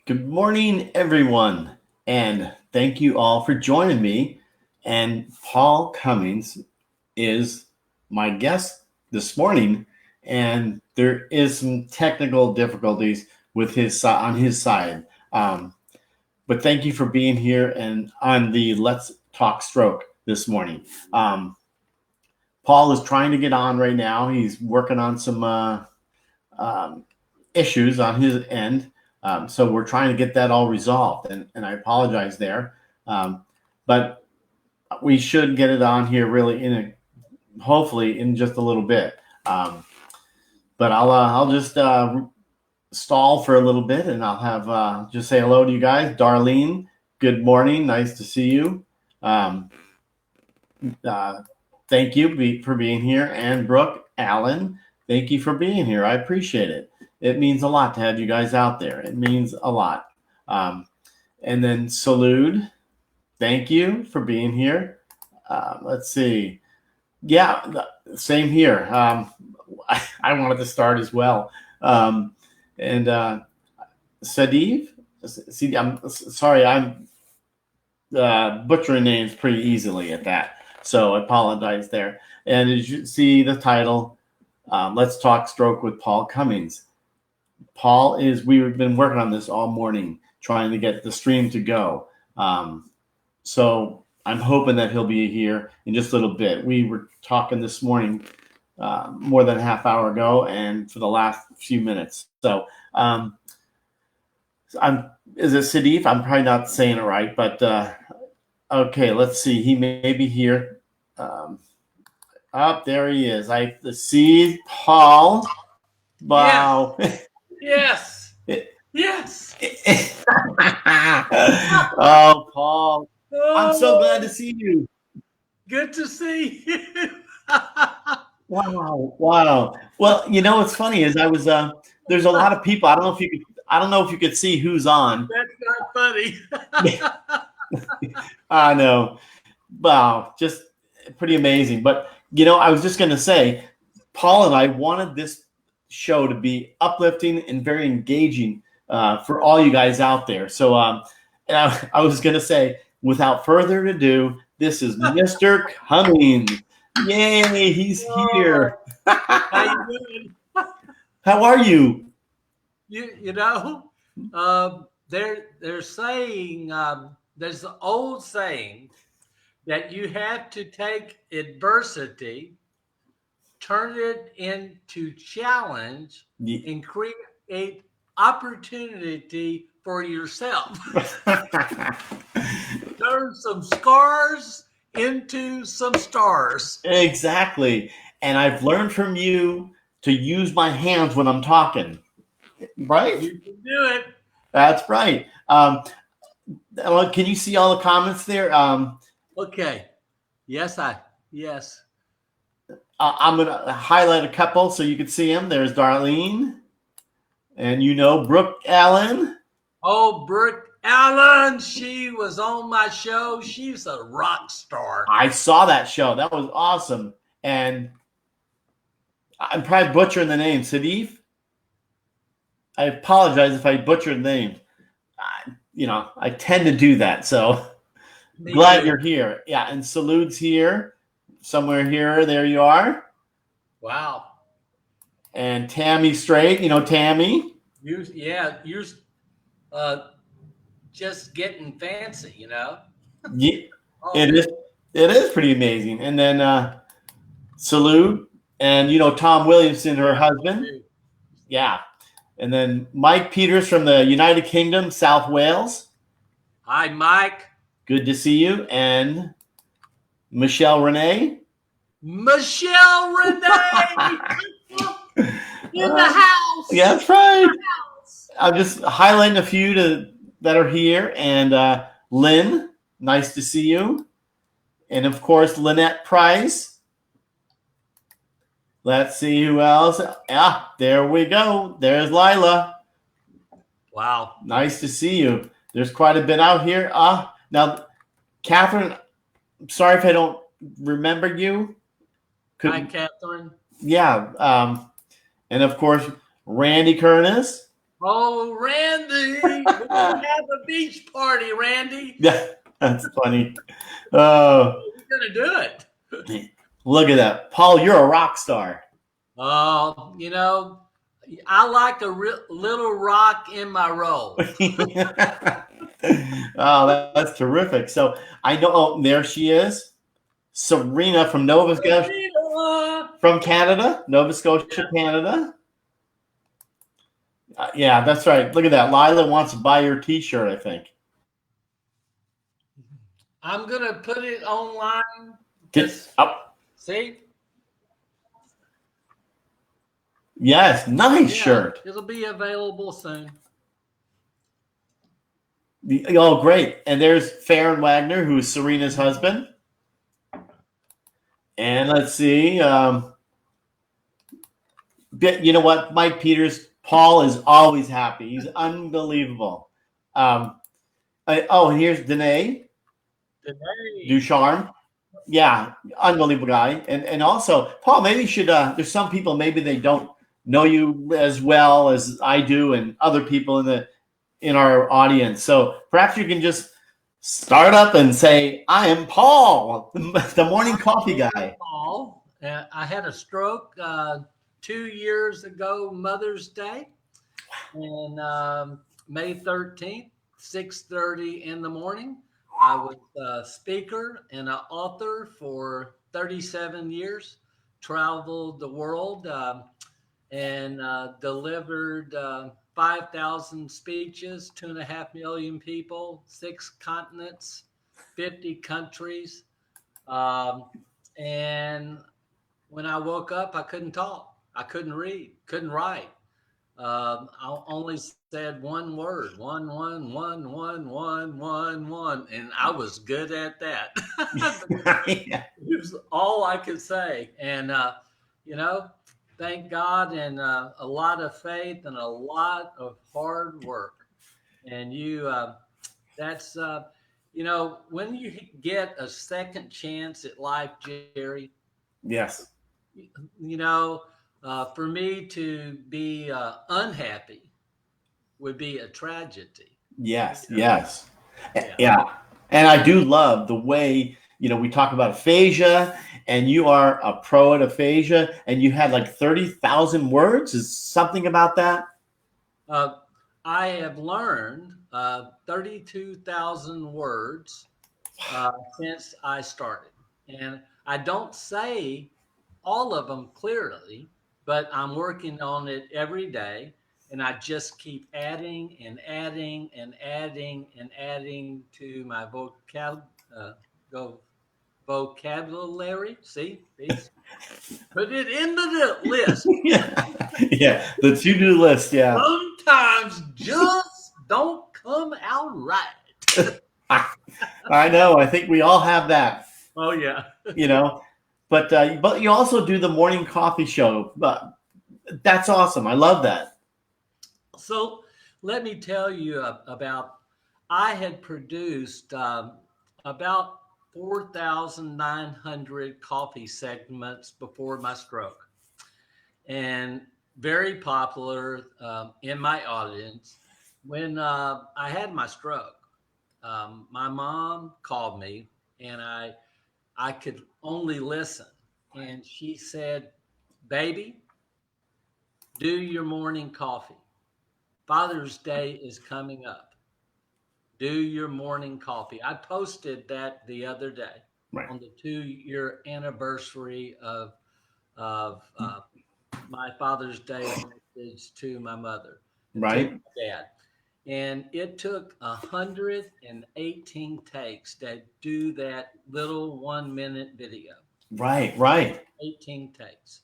Good morning, everyone, and thank you all for joining me. And Paul Cummings is my guest this morning, and there is some technical difficulties with on his side. Um, but thank you for being here and on the Let's Talk Stroke this morning. Paul is trying to get on right now. He's working on some um, issues on his end. So we're trying to get that all resolved, and I apologize there. But we should get it on here really hopefully in just a little bit. But I'll just stall for a little bit, and I'll have just say hello to you guys. Darlene, good morning. Nice to see you. Um, uh, Thank you for being here. And Brooke, Allen, thank you for being here. I appreciate it. It means a lot to have you guys out there. It means a lot. Um, and then Salute, thank you for being here. Let's see. Yeah, same here. I wanted to start as well. And Sadiv, see, I'm sorry, I'm butchering names pretty easily at that. So I apologize there. And as you see the title, Let's Talk Stroke with Paul Cummings. We've been working on this all morning, trying to get the stream to go. So I'm hoping that he'll be here in just a little bit. We were talking this morning more than a half hour ago and for the last few minutes. So is it Sidif? I'm probably not saying it right, but okay, let's see. He may be here. There he is. I see Paul. Wow. Yes. Yes. Oh, Paul. I'm so glad to Oh, see you. good to see you. Wow. Wow. Well, what's funny is there's a lot of people. I don't know if you could see who's on. That's not funny. I know. Wow. Just pretty amazing. But, I was just going to say, Paul and I wanted this show to be uplifting and very engaging for all you guys out there. So and I was going to say, without further ado, this is Mr. Cummings. Yay, he's Oh, here. how you doing? How are you? You know, they're saying there's an old saying that you have to take adversity, turn it into challenge, and create opportunity for yourself. Turn some scars into some stars. Exactly. And I've learned from you to use my hands when I'm talking. Right? You can do it. That's right. Can you see all the comments there? Okay. Yes, yes. I'm going to highlight a couple so you can see them. There's Darlene, and Brooke Allen. Oh, Brooke Allen, she was on my show. She's a rock star. I saw that show. That was awesome. And I'm probably butchering the name. Sadif? I apologize if I butchered the name. I tend to do that. So Me glad too. you're here. Yeah, and Salude's here. Somewhere here. There you are. Wow. And Tammy Straight. Tammy. You're uh, just getting fancy. Yeah, Oh, it is. It is pretty amazing. And then Salute and Tom Williamson, her husband. Yeah. And then Mike Peters from the United Kingdom, South Wales. hi, Mike. Good to see you. And Michelle Renee. Michelle Renee in the house. Yeah, that's right. I'm just highlighting a few that are here. And Lynn, nice to see you. And of course, Lynette Price. Let's see who else. Yeah, there we go. There's Lila. Wow. Nice to see you. There's quite a bit out here. Now, Catherine, I'm sorry if I don't remember you. Hi, Catherine. Yeah. And of course, Randy Curtis. Oh, Randy, we're gonna have a beach party, Randy. Yeah, that's funny. Oh, We're gonna do it. look at that. Paul, you're a rock star. You know, I like a little rock in my roll. Oh, that's terrific. So I know, oh, there she is. Serena from Nova Scotia, from Canada, Nova Scotia, Canada. Yeah, that's right. Look at that. Lila wants to buy your T-shirt, I think. I'm gonna put it online. Get Just up. see, Yes, nice yeah, shirt. it'll be available soon. Oh, great. And there's Farron Wagner, who's Serena's husband. And let's see. You know what? Mike Peters, Paul is always happy. He's unbelievable. And here's Danae Today, Ducharme. Yeah, unbelievable guy. And also, Paul, maybe you should, there's some people, maybe they don't know you as well as I do and other people in our audience. So perhaps you can just start up and say, I am Paul, the morning coffee guy. Paul, I had a stroke 2 years ago, Mother's Day, and May 13th, 6:30 in the morning. I was a speaker and an author for 37 years, traveled the world and delivered 5,000 speeches, 2.5 million people, 6 continents, 50 countries. Um, and when I woke up, I couldn't talk. I couldn't read, couldn't write. I only said one word, one, and I was good at that. Yeah. It was all I could say, and you know, thank God, and a lot of faith and a lot of hard work. And that's when you get a second chance at life, Jerry. Yes. You know, for me to be unhappy would be a tragedy. Yes. You know? Yes. Yeah. Yeah. And I do love the way, we talk about aphasia, and you are a pro at aphasia, and you had like 30,000 words. Is something about that? Uh, I have learned 32,000 words since I started. And I don't say all of them clearly, but I'm working on it every day. And I just keep adding and adding and adding and adding to my uh, vocabulary. See, put it in the list. Yeah. Yeah. The to-do list. Yeah. Sometimes just don't come out right. I know. I think we all have that, Oh yeah. you know. But you also do the morning coffee show. But that's awesome. I love that. So let me tell you about. I had produced about 4,900 coffee segments before my stroke, and very popular in my audience. When I had my stroke, my mom called me, and I could only listen, and she said, "Baby, do your morning coffee. Father's Day is coming up. Do your morning coffee." I posted that the other day Right. on the 2-year anniversary of my Father's Day message to my mother and to Right. my dad. And it took 118 takes to do that little 1 minute video. Right. Right. 18 takes.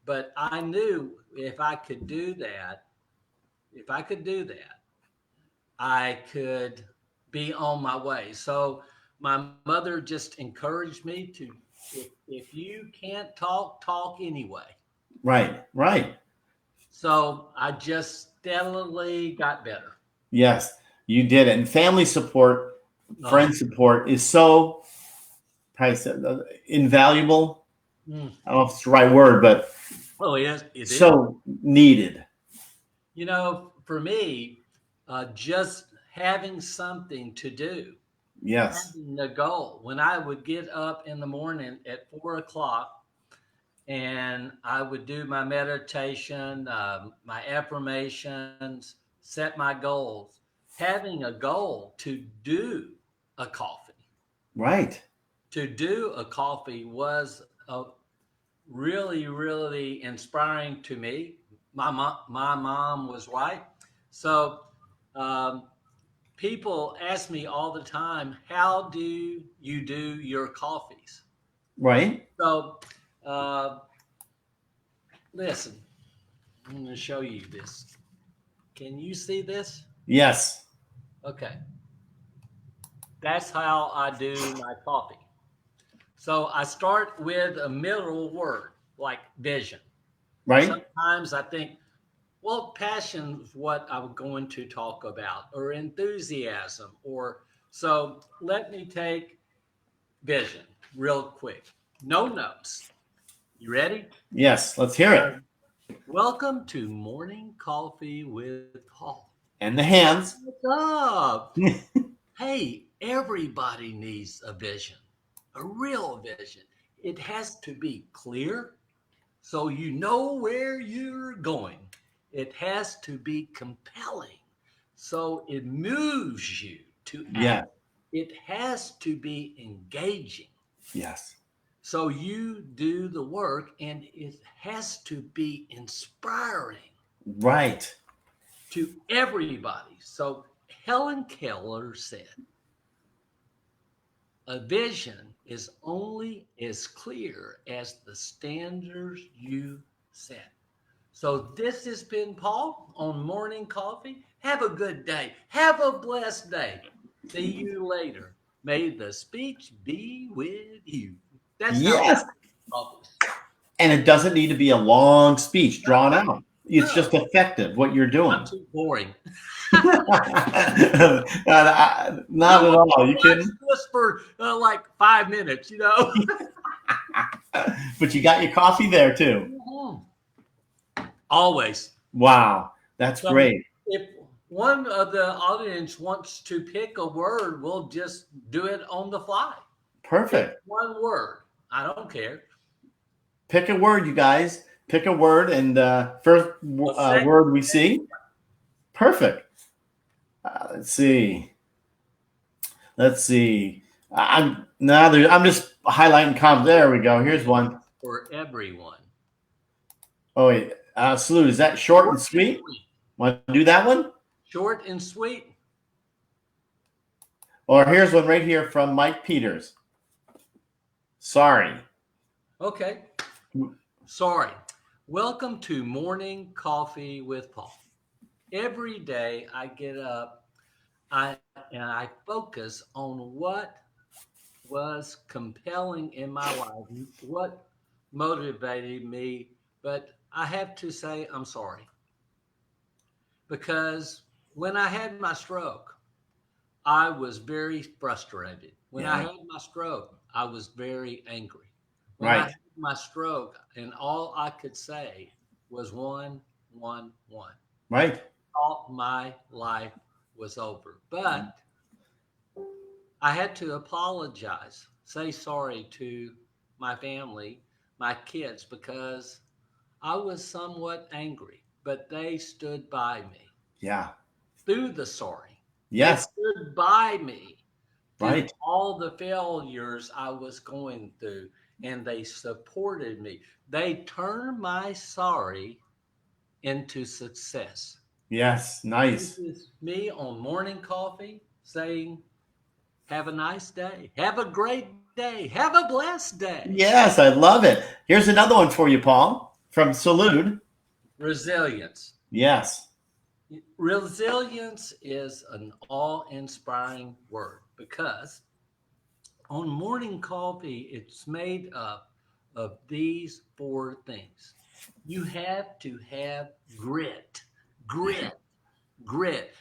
But I knew if I could do that, I could be on my way. So my mother just encouraged me to, if you can't talk, talk anyway. Right. Right. So I just steadily got better. Yes, you did it. And family support, Oh, friend support is so invaluable. mm. I don't know if it's the right word, but Oh yes, it is. so needed. You know, for me, just having something to do, Yes. having a goal. When I would get up in the morning at 4 o'clock and I would do my meditation, my affirmations, set my goals. Having a goal a coffee, Right. to do a coffee was really, really inspiring to me. My mom was right. So um, people ask me all the time, how do you do your coffees? Right. So uh, listen, I'm going to show you this. Can you see this? Yes. Okay. That's how I do my coffee. So I start with a middle word like vision. Right. Sometimes I think, well, passion is what I'm going to talk about, or enthusiasm, or so let me take vision real quick. No notes. You ready? Yes. Let's hear it. Welcome to Morning Coffee with Paul. And the hands. What's up? Hey, everybody needs a vision, a real vision. It has to be clear so you know where you're going. It has to be compelling so it moves you to act. Yeah. It has to be engaging Yes. so you do the work, and it has to be inspiring Right. to everybody. So Helen Keller said, a vision is only as clear as the standards you set. So this has been Paul on Morning Coffee. Have a good day. Have a blessed day. See you later. May the speech be with you. That's how I Yes. coffee. And it doesn't need to be a long speech drawn No, out. It's no, just effective what you're not doing. too boring. Not at Someone all. can You watch kidding? this for like 5 minutes, you know. But you got your coffee there too. Mhm. Always. Wow. That's So great. if one of the audience wants to pick a word, we'll just do it on the fly. Pick Perfect. one word. I don't care. Pick a word, you guys. Pick a word, and first A second. word we see. Perfect. Let's see. Let's see. I'm now. I'm just highlighting comments. There we go. Here's one. For everyone. Oh wait. Salute. Is that short and Short and sweet? sweet. Want to do that one? Short and sweet. Or here's one right here from Mike Peters. Sorry. Okay. Sorry. Welcome to Morning Coffee with Paul. Every day I get up, I focus on what was compelling in my life, what motivated me. But I have to say, I'm sorry because when I had my stroke, I was very frustrated. When I Yeah. had my stroke, I was very angry. When I Right. had my stroke, and all I could say was one, one, one. Right. All my life was over. But I had to apologize, say sorry to my family, my kids, because I was somewhat angry, but they stood by me Yeah. through the sorry. They Yes. stood by me through Right. all the failures I was going through, and they supported me. They turned my sorry into success. Yes. This Nice. is me on morning coffee saying, have a nice day. Have a great day. Have a blessed day. Yes, I love it. Here's another one for you, Paul, from Salute. Resilience. Yes. Resilience is an awe inspiring word because on morning coffee, it's made up of these four things. You have to have grit, grit, grit,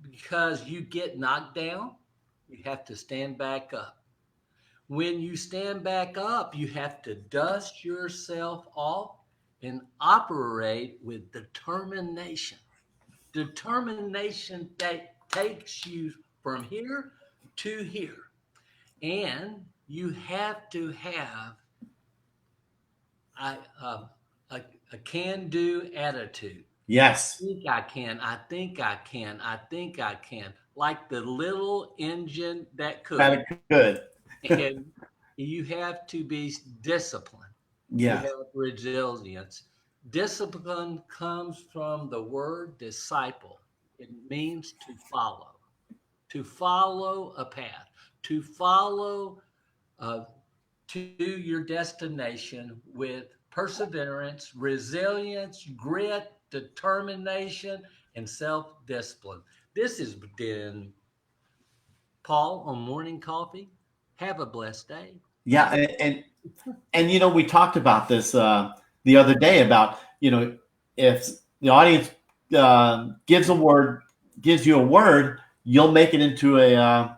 because you get knocked down, you have to stand back up. When you stand back up, you have to dust yourself off and operate with determination. Determination that takes you from here to here. And you have to have a, a, a, a can do attitude. Yes. Think I can. I think I can. I think I can. Like the little engine that could. Kind of good. And you have to be disciplined. You Yes. have resilience. Discipline comes from the word disciple. It means to follow a path, to follow uh, to your destination with perseverance, resilience, grit, determination, and self discipline. This has been Paul on Morning Coffee. Have a blessed day. Yeah, and we talked about this the other day about if the audience gives you a word, you'll make it into a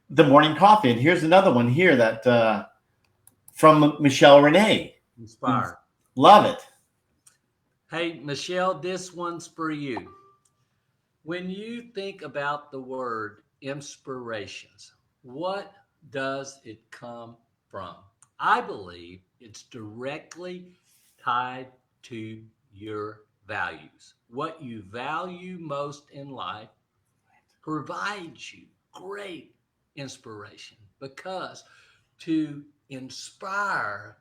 the morning coffee. And here's another one here that from Michelle Renee. Inspired. Love it. Hey, Michelle, this one's for you. When you think about the word inspirations, what does it come from? I believe it's directly tied to your values. What you value most in life provides you great inspiration because to inspire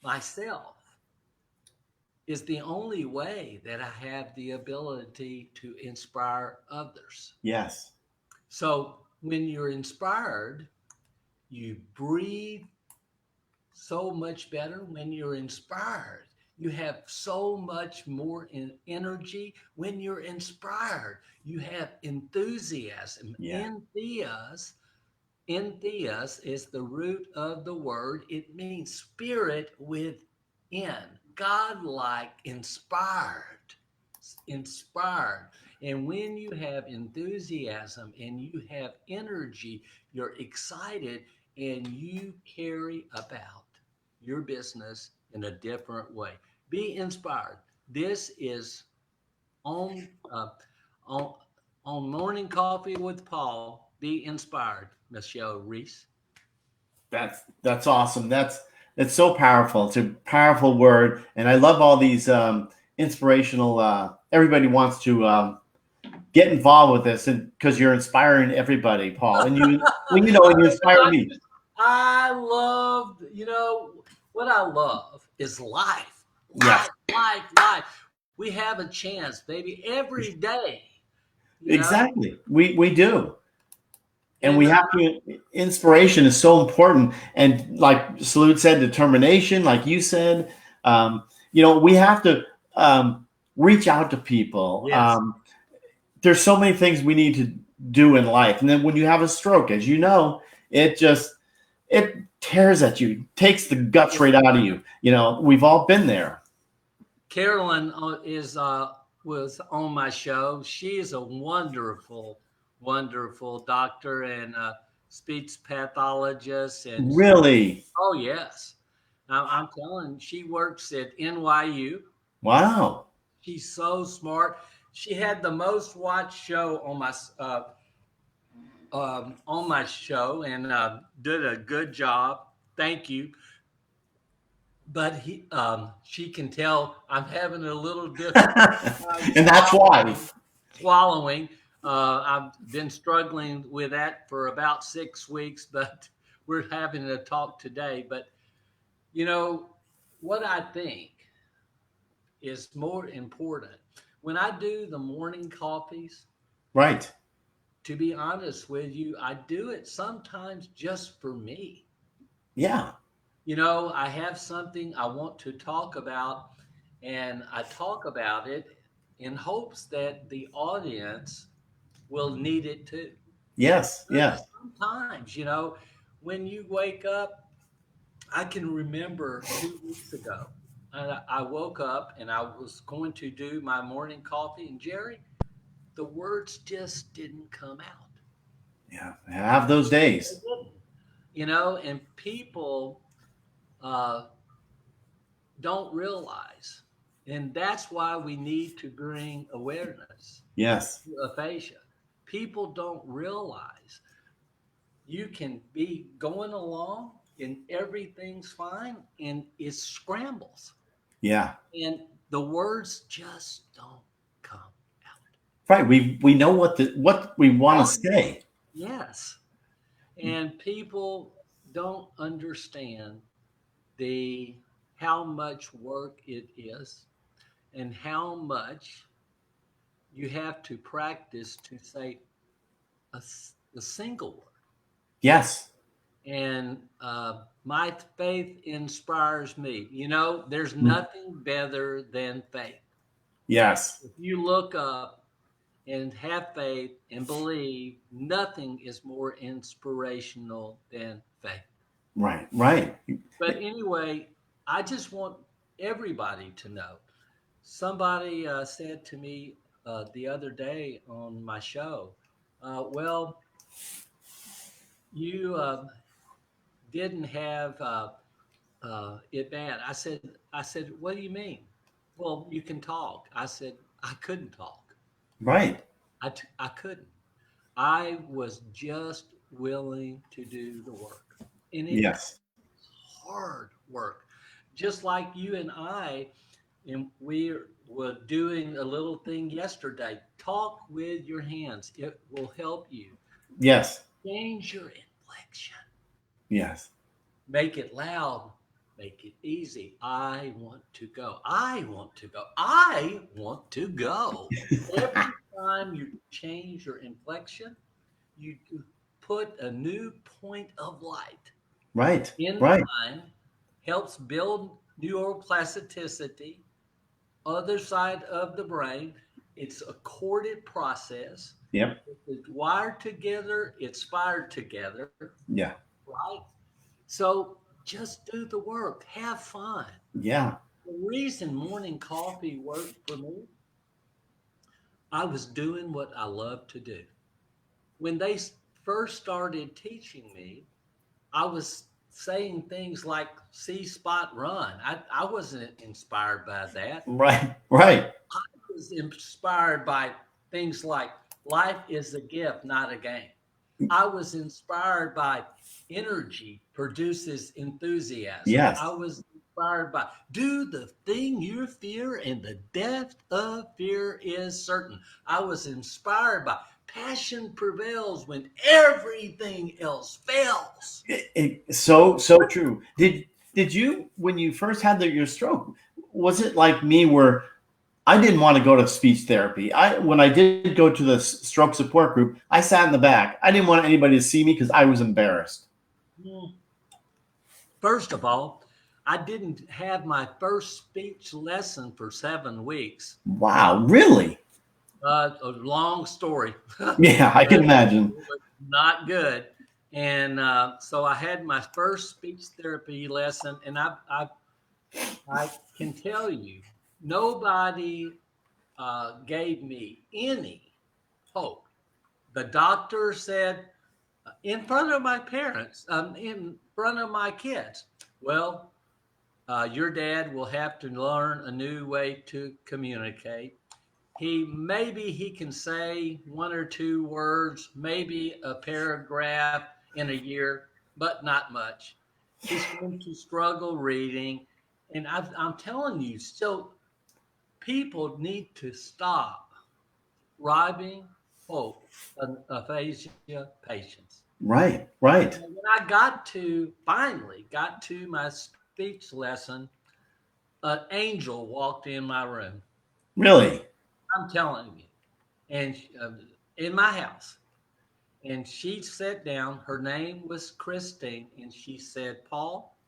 myself is the only way that I have the ability to inspire others. Yes. So when you're inspired, you breathe so much better. When you're inspired, you have so much more energy. When you're inspired, you have enthusiasm. Yeah. Entheos is the root of the word. It means spirit within, godlike, inspired. And when you have enthusiasm and you have energy, you're excited and you carry about your business in a different way. Be inspired. This is on uh, on on Morning Coffee with Paul. Be inspired, Michelle Reese. That's awesome. That's so powerful. It's a powerful word, and I love all these inspirational. Everybody wants to get involved with this, and because you're inspiring everybody, Paul, and you inspire me. I love, what I love is life, Yes, life. We have a chance, baby, every day, you know, exactly. We do, and and we have to. Inspiration is so important, and like Salute said, determination, like you said, we have to reach out to people. yes, There's so many things we need to do in life, and then when you have a stroke, as you know, it just it tears at you, takes the guts right out of you. We've all been there. Carolyn is was on my show. She is a wonderful doctor and speech pathologist, and Really? oh yes, I'm telling. She works at NYU. Wow. She's so smart. She had the most watched show on my show and did a good job. Thank you. But she can tell I'm having a little difficult time And that's why. swallowing. I've been struggling with that for about 6 weeks, but we're having a talk today. But you know what I think is more important when I do the morning coffees. Right. To be honest with you, I do it sometimes just for me. Yeah. I have something I want to talk about, and I talk about it in hopes that the audience will need it too. Yes. But Yes. sometimes, when you wake up, I can remember 2 weeks ago, I woke up and I was going to do my morning coffee, and Jerry, the words just didn't come out. Yeah. Have those They days. didn't. And people uh, don't realize. And that's why we need to bring awareness Yes. to aphasia. People don't realize you can be going along and everything's fine and it scrambles Yeah. and the words just don't come out. Right. We know what we want to Oh, say. yes. And people don't understand the how much work it is and how much you have to practice to say a single word. Yes. And my faith inspires me. You know, there's Mm. nothing better than faith. Yes. If you look up and have faith and believe, nothing is more inspirational than faith. Right. Right. But anyway, I just want everybody to know. Somebody said to me the other day on my show, well, you didn't have it bad. I said, what do you mean? Well, you can talk. I said, I couldn't talk. Right. I couldn't. I was just willing to do the work. And it's Yes. hard work. Just like you and I, and we were doing a little thing yesterday. Talk with your hands. It will help you. Yes. Change your inflection. Yes. Make it loud. Make it easy. I want to go. I want to go. I want to go. Every time you change your inflection, you put a new point of light Right. in the Right. mind, helps build neuroplasticity, other side of the brain. It's a corded process. Yep. It's wired together, it's fired together, Yeah. right? So just do the work, have fun. Yeah. The reason morning coffee worked for me, I was doing what I love to do. When they first started teaching me, I was saying things like see spot run. I wasn't inspired by that. Right. Right. I was inspired by things like life is a gift, not a game. I was inspired by energy produces enthusiasm. I Yes. was inspired by do the thing you fear, and the depth of fear is certain. I was inspired by passion prevails when everything else fails. So true. Did you when you first had your stroke? Was it like me where I didn't want to go to speech therapy? I when I did go to the stroke support group, I sat in the back. I didn't want anybody to see me because I was embarrassed. Hmm. First of all, I didn't have my first speech lesson for 7 weeks. Wow. Really? A long story, but Yeah. I can it imagine. was not good. And so I had my first speech therapy lesson, and I can tell you, nobody gave me any hope. The doctor said, in front of my parents, in front of my kids, well, your dad will have to learn a new way to communicate. He can say one or two words, maybe a paragraph in a year, but not much. He's going to struggle reading, and I'm telling you, so people need to stop robbing hope of aphasia patients. Right. Right. When I finally got to my speech lesson, an angel walked in my room. Really. I'm telling you, and in my house, and she sat down. Her name was Christine, and she said, "Paul,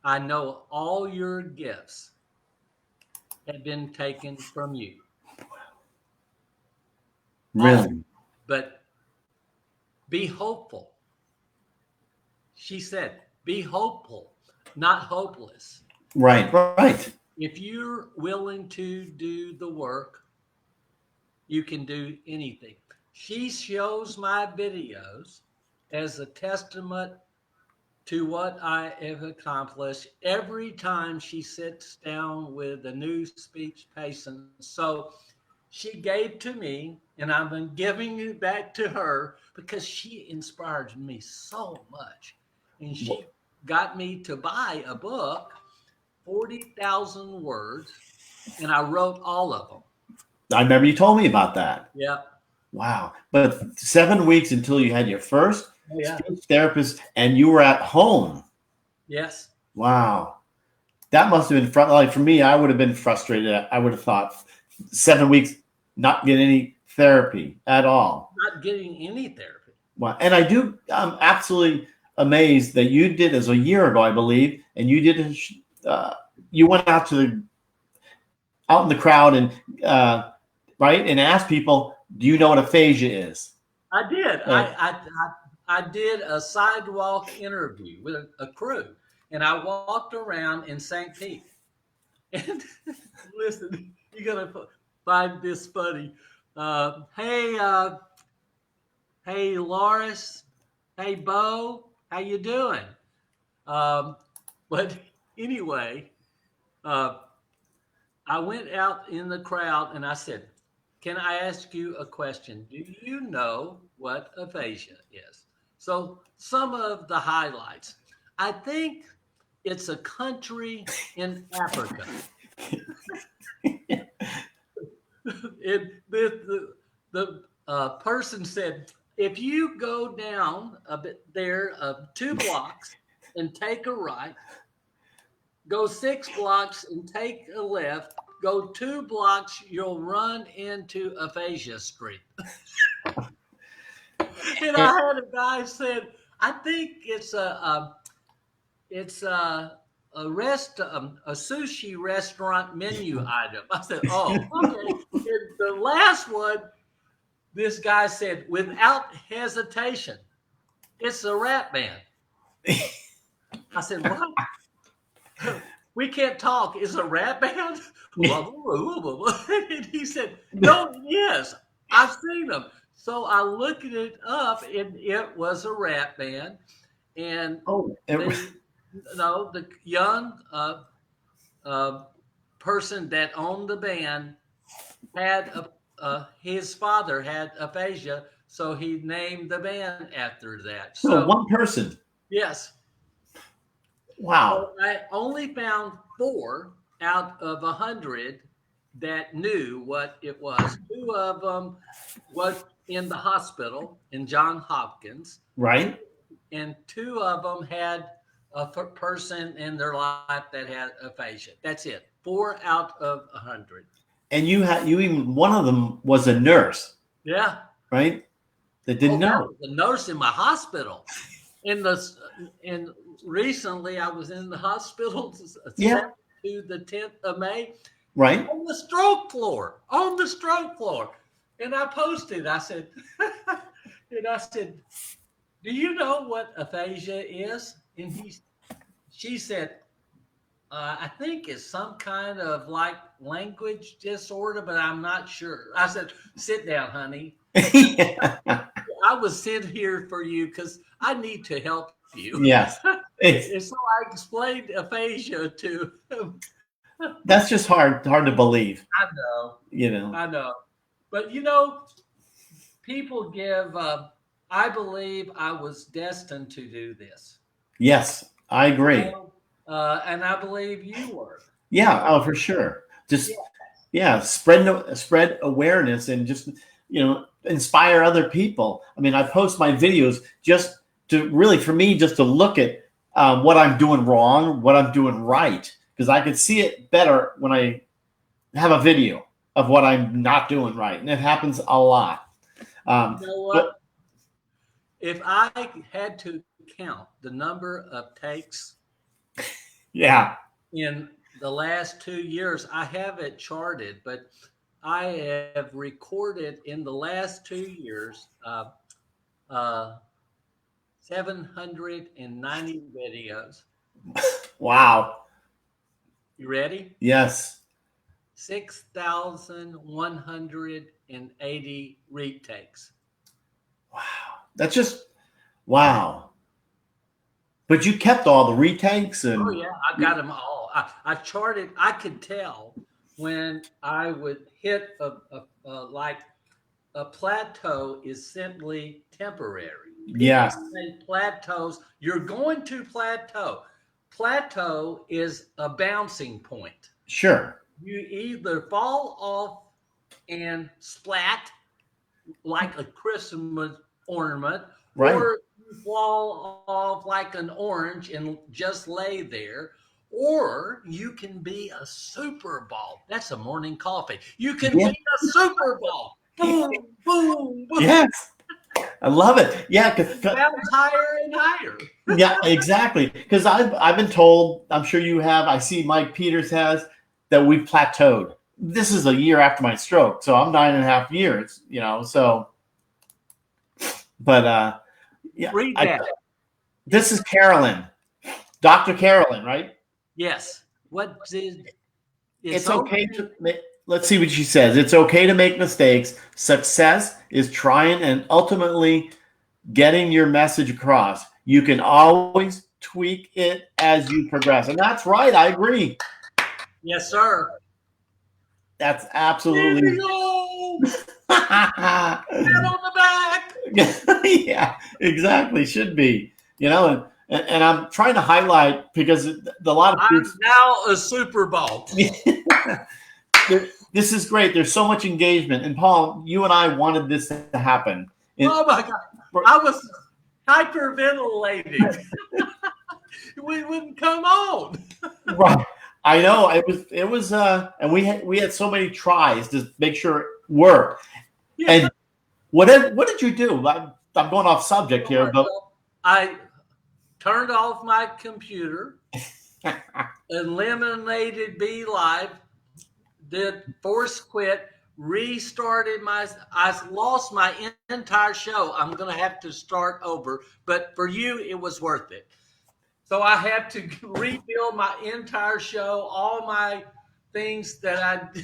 I know all your gifts have been taken from you, all, Really. but be hopeful." She said, "Be hopeful, not hopeless. Right. Right. If you're willing to do the work, you can do anything." She shows my videos as a testament to what I have accomplished every time she sits down with a new speech patient. So she gave to me, and I've been giving it back to her because she inspired me so much. And she got me to buy a book, 40,000 words, and I wrote all of them. I remember you told me about that. Yeah. Wow. But 7 weeks until you had your first Oh, yeah. speech therapist and you were at home. Yes. Wow. That must have been like for me, I would have been frustrated. I would have thought 7 weeks not get any therapy at all. Not getting any therapy. Wow. And I'm absolutely amazed that you did as a year ago, I believe, and you did, you went out in the crowd and, right, and asked people, do you know what aphasia is? I did. And, I did a sidewalk interview with a crew, and I walked around in St. Pete. And listen, you're gonna find this funny. Hey, Loris. Hey, Bo. How you doing? Um, but anyway, uh, I went out in the crowd and I said, "Can I ask you a question? Do you know what aphasia is?" So some of the highlights. I think it's a country in Africa. The person said, if you go down a bit there, 2 blocks and take a right, go 6 blocks and take a left, go 2 blocks, you'll run into Aphasia Street. And I had a guy said, I think it's a sushi restaurant menu item. I said, oh, okay. And the last one, this guy said, without hesitation, it's a rap band. I said, what? We can't talk. It's a rap band? And he said, no, yes, I've seen them. So I looked it up, and it was a rap band. And oh, the young uh, person that owned the band had his father had aphasia, so he named the band after that. so So one person. yes, Wow. so I only found 4 out of 100 that knew what it was. 2 of them was in the hospital in John Hopkins, Right. and 2 of them had a person in their life that had aphasia. That's it. 4 out of 100. And you even one of them was a nurse, Yeah. right? That Oh, didn't that know. was a nurse in my hospital. In the and recently, I was in the hospital Yeah. 7th to the 10th of May Right. on the stroke floor. On the stroke floor, and I posted. I said, "Do you know what aphasia is?" And she said, I think it's some kind of like language disorder, but I'm not sure. I said, sit down, honey. Yeah. I was sent here for you because I need to help you. Yes. It's And so I explained aphasia to him. that's just hard to believe, I know, you know. I know. But people give, I believe I was destined to do this. Yes, I agree. And I believe you were. Yeah, oh, for sure. Yeah. Just yeah, spread awareness and just inspire other people. I mean, I post my videos just to really for me just to look at what I'm doing wrong, what I'm doing right, because I could see it better when I have a video of what I'm not doing right, and it happens a lot. You know But what? If I had to count the number of takes yeah, in the last 2 years, I have it charted, but I have recorded in the last 2 years uh, 790 videos. wow, You ready? yes, 6,180 retakes. wow. That's just wow. But you kept all the retakes Oh and yeah, I got them all. I charted. I could tell when I would hit like a plateau is simply temporary. People yes, say plateaus. You're going to plateau. Plateau is a bouncing point. sure, You either fall off and splat like a Christmas ornament, right. or you fall off like an orange and just lay there, or you can be a super ball. That's a morning coffee. You can be Yeah, a super ball. Boom, boom, boom. yes, I love it. Yeah, Bounce higher and higher. yeah, exactly. Because I've been told, I'm sure you have. I see Mike Peters has that we've plateaued. This is a year after my stroke, so I'm 9.5 years. So but yeah, Read that. this is Carolyn, Dr. Carolyn, right? Yes. What is it's It's okay okay. to make, let's see what she says. It's okay to make mistakes. Success is trying and ultimately getting your message across. You can always tweak it as you progress. And that's right. I agree. Yes, sir. That's absolutely. Video! Pat on the back. Yeah, exactly. Should be. And I'm trying to highlight because a lot of I'm groups. now a super ball. This is great. There's so much engagement. And Paul, you and I wanted this to happen. Oh my God. I was hyperventilating. We wouldn't come on. Right. I know it was and we had so many tries to make sure it worked. Yeah. And what did you do? I'm going off subject here, but Well, I turned off my computer, eliminated Be Live, did force quit, restarted I lost my entire show. I'm going to have to start over, but for you, it was worth it. So I had to rebuild my entire show, all my things that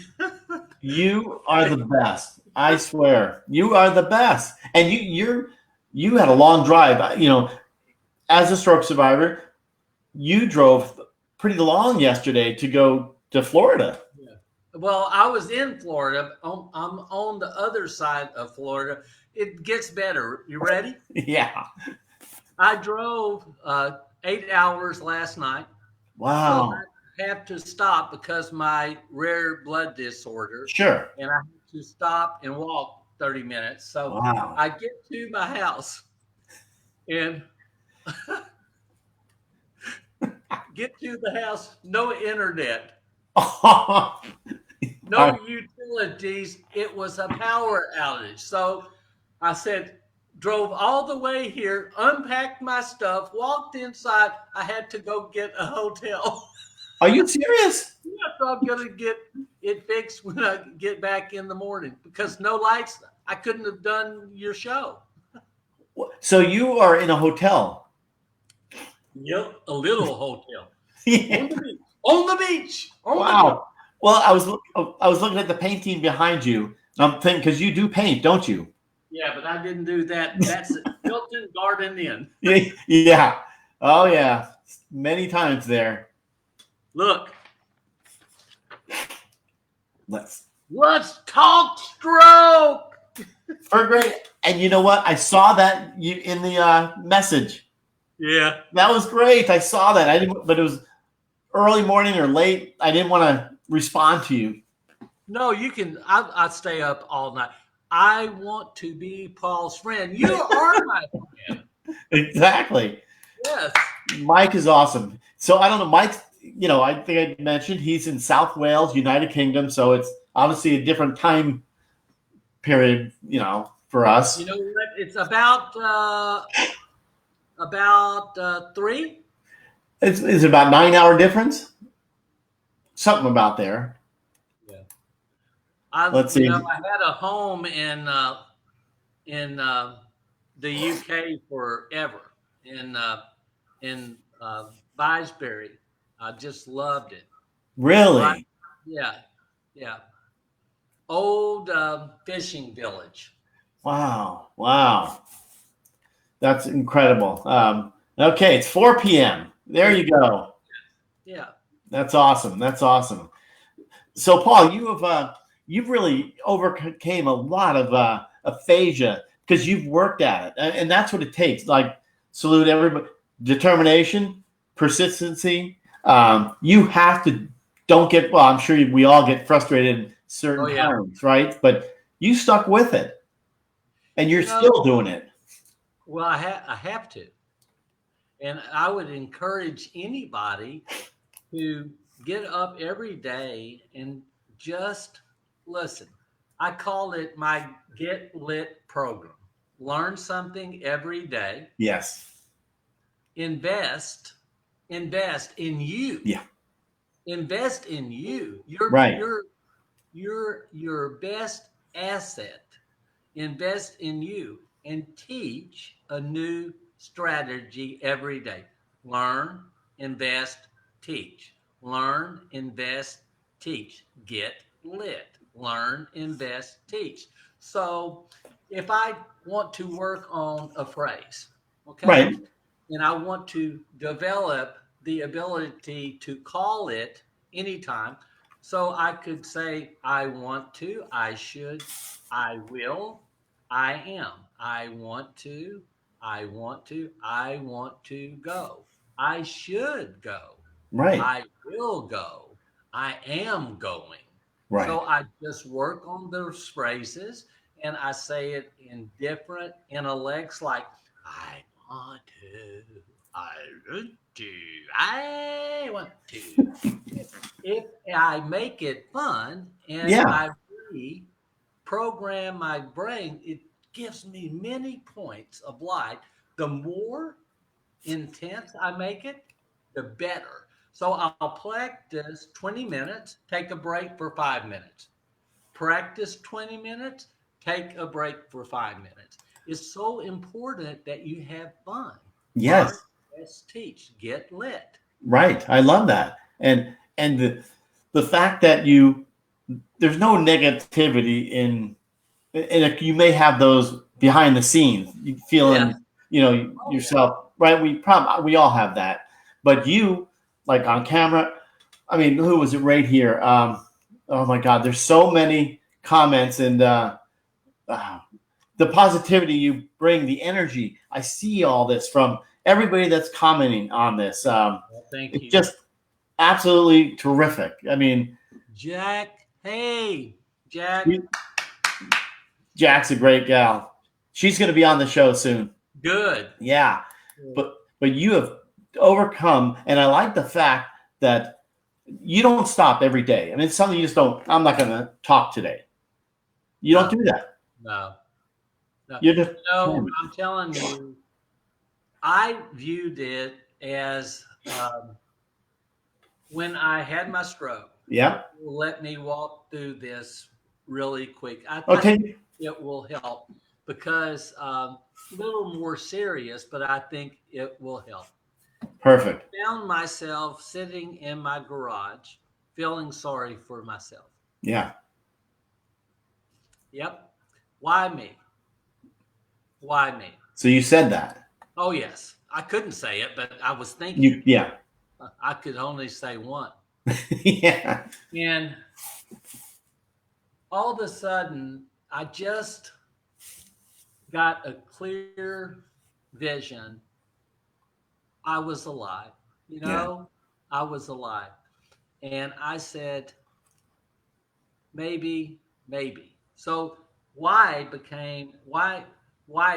you are the best. I swear. You are the best. And you had a long drive. As a stroke survivor, you drove pretty long yesterday to go to Florida. Yeah. Well, I was in Florida. I'm on the other side of Florida. It gets better. You ready? Yeah. I drove 8 hours last night, so Wow. I have to stop because my rare blood disorder, Sure. and I have to stop and walk 30 minutes. So Wow. I get to my house and get to the house, no internet, no utilities. It was a power outage. So I said, drove all the way here, unpacked my stuff, walked inside. I had to go get a hotel. Are you serious? Yeah, so I'm going to get it fixed when I get back in the morning because no lights. I couldn't have done your show. So you are in a hotel. Yep, a little hotel Yeah. on the beach. On the beach. On the beach. Wow. Well, I was looking at the painting behind you. I'm thinking because you do paint, don't you? Yeah, but I didn't do that. That's Hilton Garden Inn. Yeah. Oh yeah. Many times there. Look, Let's let's talk stroke. for great. And you know what? I saw that you in the message. Yeah. That was great. I saw that. I didn't, but it was early morning or late. I didn't want to respond to you. No, you can. I stay up all night. I want to be Paul's friend. You are my friend. Exactly. Yes. Mike is awesome. So I don't know, Mike. I think I mentioned he's in South Wales, United Kingdom. So it's obviously a different time period, for us. You know what? It's about 3. It's about 9 hour difference. Something about there. Yeah. Let's see. I had a home in the UK forever in Visbury. I just loved it. Right? Really? Yeah. Yeah. Old fishing village. Wow. Wow. That's incredible. Okay, it's 4 p.m. There you go. Yeah. That's awesome. That's awesome. So, Paul, you've really overcame a lot of aphasia because you've worked at it, and that's what it takes. Like, salute everybody. Determination, persistency. You have to don't get. Well, I'm sure we all get frustrated certain Oh yeah. times, right? But you stuck with it, and you're You know, still doing it. well, I have to, and I would encourage anybody to get up every day and just listen. I call it my Get Lit program. Learn something every day. Yes. Invest, invest in you. Yeah. Invest in you. Right. Your best asset. Invest in you and teach a new strategy every day. Learn, invest, teach. Learn, invest, teach. Get lit. Learn, invest, teach. So if I want to work on a phrase, okay, Right. and I want to develop the ability to call it anytime. So I could say, I want to, I should, I will, I am. I want to, I want to, I want to go. I should go. Right. I will go. I am going. Right. So I just work on those phrases and I say it in different intellects like, I want to, I want to, I want to. If I make it fun and Yeah. I reprogram my brain, it gives me many points of light. The more intense I make it, the better. So I'll practice 20 minutes, take a break for 5 minutes. Practice 20 minutes, take a break for 5 minutes. It's so important that you have fun. Learn, Yes. let's teach, get lit. Right. I love that. And the fact that there's no negativity and you may have those behind the scenes, you Yes. feeling, Oh, yeah. yourself, right? We all have that. But you, like on camera, I mean, who was it right here? Oh my God, there's so many comments and uh, the positivity you bring, the energy. I see all this from everybody that's commenting on this. Well, thank It's you. just absolutely terrific. I mean, Jack, hey, Jack, Jack's a great gal. She's going to be on the show soon. good. Yeah, Good. but you have overcome, and I like the fact that you don't stop every day. I mean, it's something you just don't. I'm not going to talk today. You don't No, do that. no, no. You're just I'm telling you, I viewed it as when I had my stroke. yeah. Let me walk through this really quick. I think Okay. it will help because a little more serious, but I think it will help. Perfect. Found myself sitting in my garage, feeling sorry for myself. Yeah. Yep. Why me? Why me? So you said that. Oh, yes. I couldn't say it, but I was thinking. Yeah. I could only say one. Yeah. And all of a sudden, I just got a clear vision. I was alive. You Yeah. know, I was alive. And I said, maybe, maybe. So why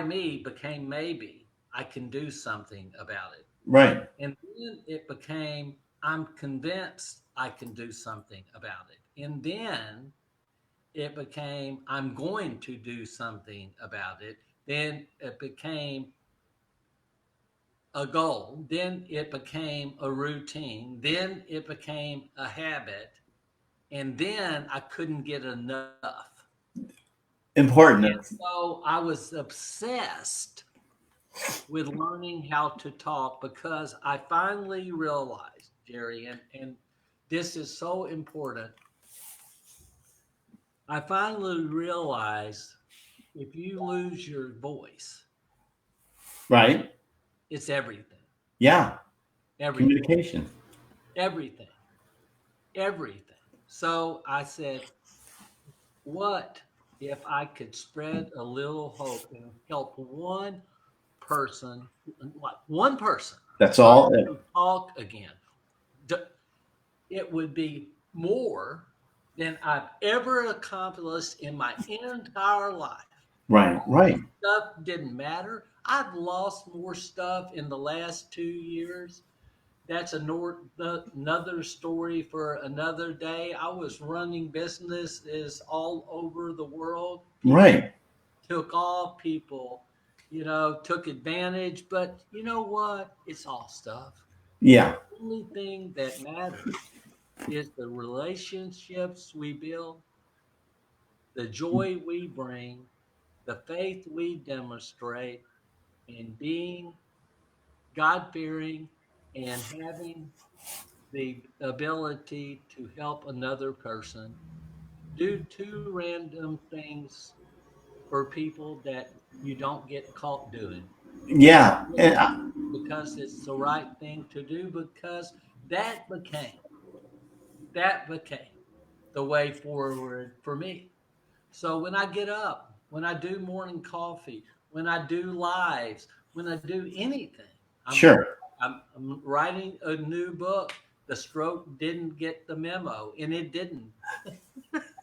me became maybe. I can do something about it. Right. And then it became, I'm convinced I can do something about it. And then it became, I'm going to do something about it. Then it became a goal. Then it became a routine. Then it became a habit. And then I couldn't get enough. And Important. so I was obsessed with learning how to talk because I finally realized, Jerry, and this is so important. I finally realized if you lose your voice, Right. it's everything. Yeah. Everything, Communication. everything, everything. So I said, what if I could spread a little hope and help person, like one person, That's learn all. to talk again? It would be more than I've ever accomplished in my entire life. Right. Right. Stuff didn't matter. I've lost more stuff in the last 2 years. That's another story for another day. I was running businesses all over the world. People Right. took off, people, took advantage. But you know what? It's all stuff. Yeah. The only thing that matters is the relationships we build, the joy we bring, the faith we demonstrate, and being God fearing and having the ability to help another person do two random things for people that you don't get caught doing. Yeah. You do because it's the right thing to do because that became that became the way forward for me. So when I get up, when I do morning coffee, when I do lives, when I do anything, I'm Sure. I'm writing a new book. The stroke didn't get the memo, and it didn't.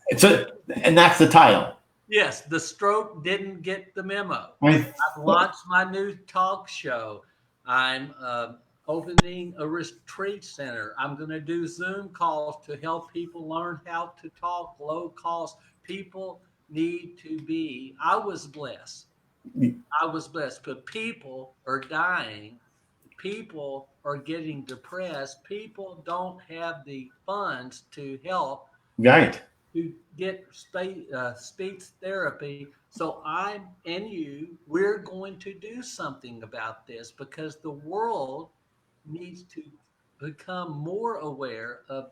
It's a, and that's the title. Yes, the stroke didn't get the memo. I, I've launched my new talk show. I'm opening a retreat center. I'm going to do Zoom calls to help people learn how to talk low cost. People need to be. I was blessed. I was blessed, but people are dying. People are getting depressed. People don't have the funds to help right. to get speech therapy. So I'm and you, we're going to do something about this because the world needs to become more aware of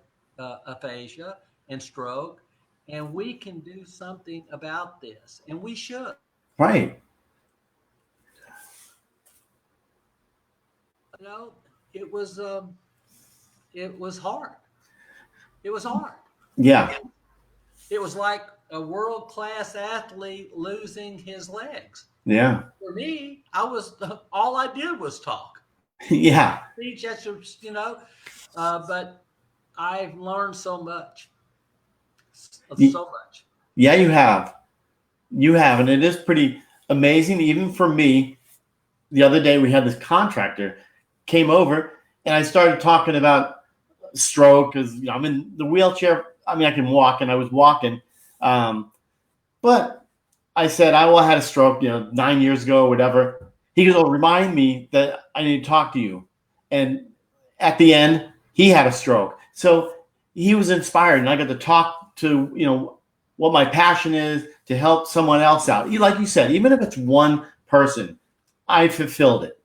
aphasia and stroke, and we can do something about this, and we should. Right. You know, it was um, it was hard. It was hard. Yeah. It was like a world class athlete losing his legs. Yeah. For me, I was all I did was talk. Yeah. Speech, but I've learned so much, so much. Yeah, you have. You have. And it is pretty amazing, even for me. The other day, we had this contractor came over, and I started talking about stroke because I'm in the wheelchair. I mean, I can walk, and I was walking. But I said, I had a stroke, 9 years ago or whatever. He goes, oh, remind me that I need to talk to you. And at the end, he had a stroke. So he was inspired, and I got to talk to, what my passion is to help someone else out. Like you said, even if it's one person, I fulfilled it.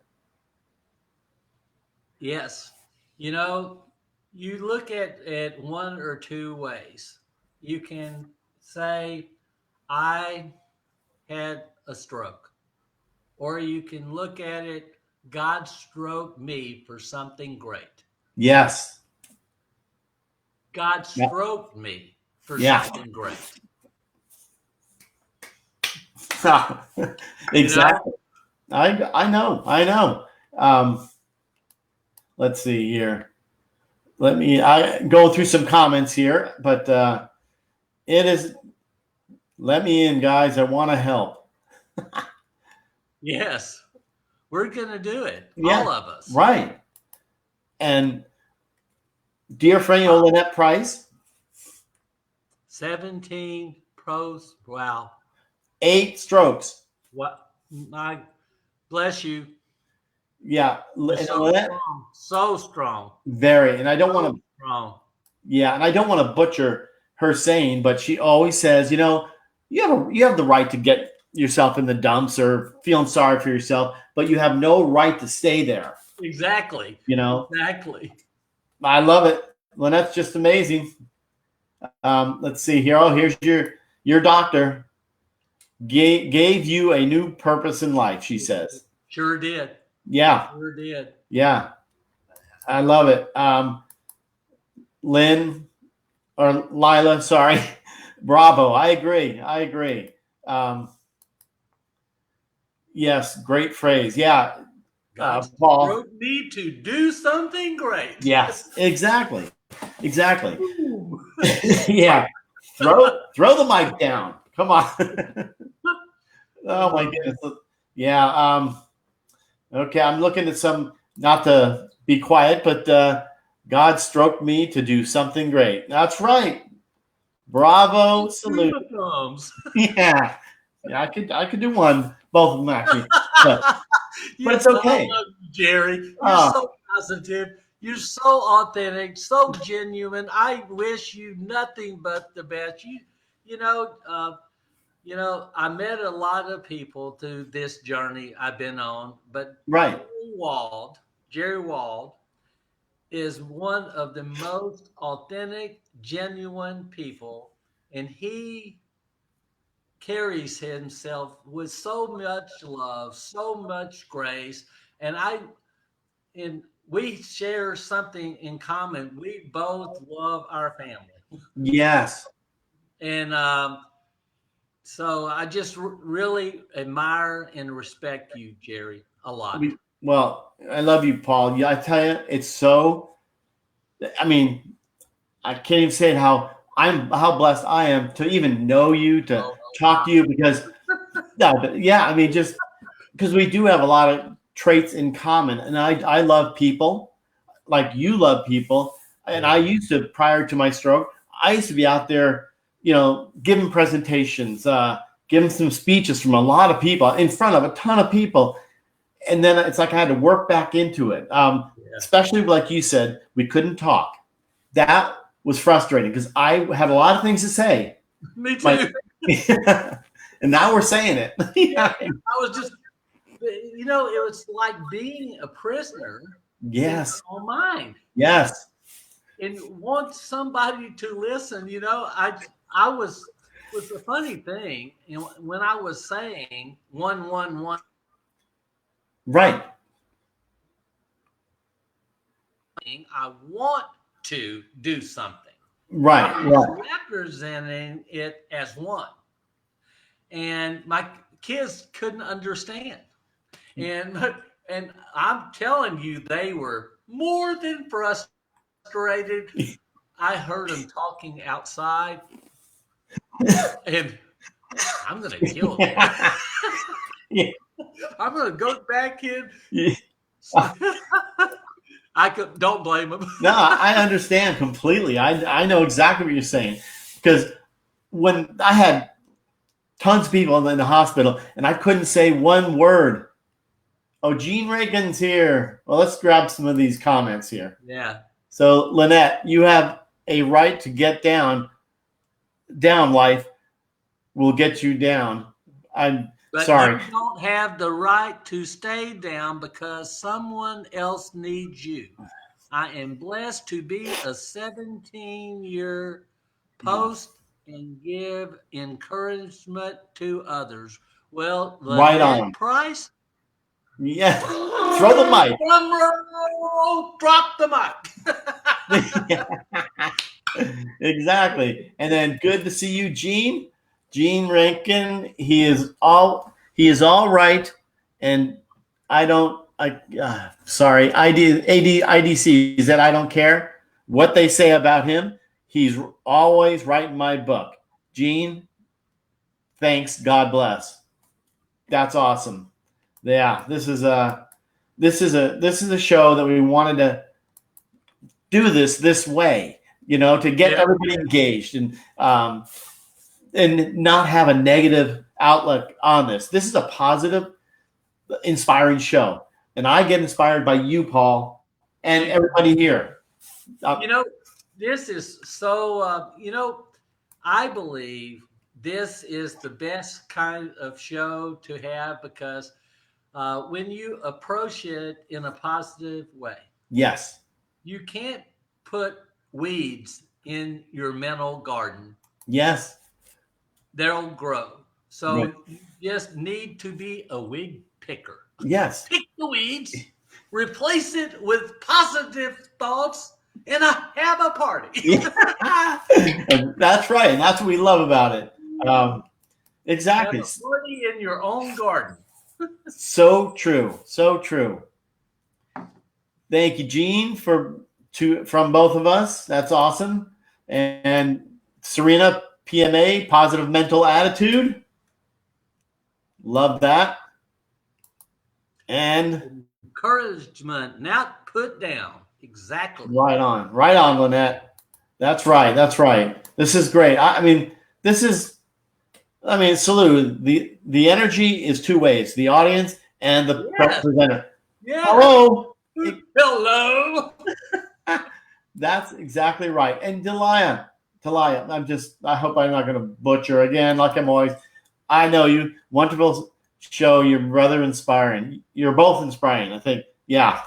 Yes, you know, you look at it one or two ways. You can say, "I had a stroke," or you can look at it, "God stroked me for something great." Yes. God Yeah. stroked me for Yeah. something great. You know, Exactly. I know. I know. Um, let's see here. I go through some comments here, but it is, let me in, guys. I want to help. yes, we're going to do it, Yeah, all of us. right. And dear friend, Lynette Price, 17 pros. Wow. 8 strokes. What? My bless you. Yeah, You're and so Lynette, strong. So strong. very. And I don't want So to, strong. yeah, and I don't want to butcher her saying, but she always says, you have the right to get yourself in the dumps or feeling sorry for yourself, but you have no right to stay there. Exactly. You know, Exactly. I love it. Lynette's just amazing. Let's see here. Oh, here's your doctor gave you a new purpose in life. She says. Sure did. Yeah. Sure did. Yeah. I love it. Lynn or Lila, sorry. Bravo. I agree. I agree. Um, yes. Great phrase. Yeah. God Paul. wrote me to do something great. Yes. Exactly. Exactly. Ooh. Yeah. Throw the mic down. Come on. Oh my goodness. Yeah. Okay. I'm looking at some, not to be quiet, but God stroked me to do something great. That's right. Bravo. Salute. Super thumbs. Yeah. Yeah. I could do one, both of them actually. But, but it's Yes, I okay. love you, Jerry. You're Oh, so positive. You're so authentic, so genuine. I wish you nothing but the best. You know, uh, I met a lot of people through this journey I've been on, but right. Jerry Wald, is one of the most authentic, genuine people, and he carries himself with so much love, so much grace, and we share something in common. We both love our family, Yes. and so I just really admire and respect you, Jerry, a lot. Well, I love you, Paul. Yeah, I tell you, it's so. I mean, I can't even say how blessed I am to even know you, to Oh, talk to you, because no, but yeah, I mean, just because we do have a lot of traits in common, and I love people like you love people, and I yeah. used to, prior to my stroke, I used to be out there, giving presentations, giving some speeches from a lot of people in front of a ton of people, and then it's like I had to work back into it. Yeah. Especially like you said, we couldn't talk. That was frustrating because I had a lot of things to say. Me My, too. and now we're saying it. Yeah, I was just, it was like being a prisoner in Yes. my own mind, Yes. and want somebody to listen. I was the funny thing, when I was saying 111, Right. I want to do something. I Right. was Right. representing it as one, and my kids couldn't understand. And and I'm telling you, they were more than frustrated. I heard them talking outside, and I'm gonna kill them. Yeah. I'm gonna go back in. Yeah. I could don't blame them. No, I understand completely. I know exactly what you're saying because when I had tons of people in the hospital and I couldn't say one word. Oh, Gene Reagan's here. Well, let's grab some of these comments here. Yeah, So, Lynette, you have a right to get down. Down life will get you down. I'm but you sorry. don't have the right to stay down because someone else needs you. I am blessed to be a 17-year post and give encouragement to others. Well, Right Lynette on. Price, Yeah. Throw the mic. drum roll, drop the mic. Exactly. And then good to see you, Gene. Gene Rankin. He is all right. And I don't. Sorry. IDC is that I don't care what they say about him. He's always right in my book. Gene, thanks. God bless. That's awesome. Yeah. This is a show that we wanted to do this way, to get Yeah, everybody engaged and not have a negative outlook on this. This is a positive, inspiring show, and I get inspired by you, Paul, and everybody here. you know, this is so. I believe this is the best kind of show to have because when you approach it in a positive way, Yes, you can't put weeds in your mental garden. yes, They'll grow. right. So you just need to be a weed picker. Yes, the weeds, replace it with positive thoughts, and have a party. Yeah. And that's right. And that's what we love about it. Um, Have exactly. a party in your own garden. So true. So true. Thank you, Gene, from both of us. That's awesome. And Serena, PMA, positive mental attitude. Love that. And Encouragement, not put down. Exactly. right on, Lynette. That's right. That's right. This is great. I mean, this is. I mean, salute. The energy is two ways: the audience and the Yes. presenter. Yes. Hello. Hello. That's exactly right. And Delia, I hope I'm not going to butcher again, like I'm always. I know you. Wonderful show. You're rather inspiring. You're both inspiring, I think. Yeah.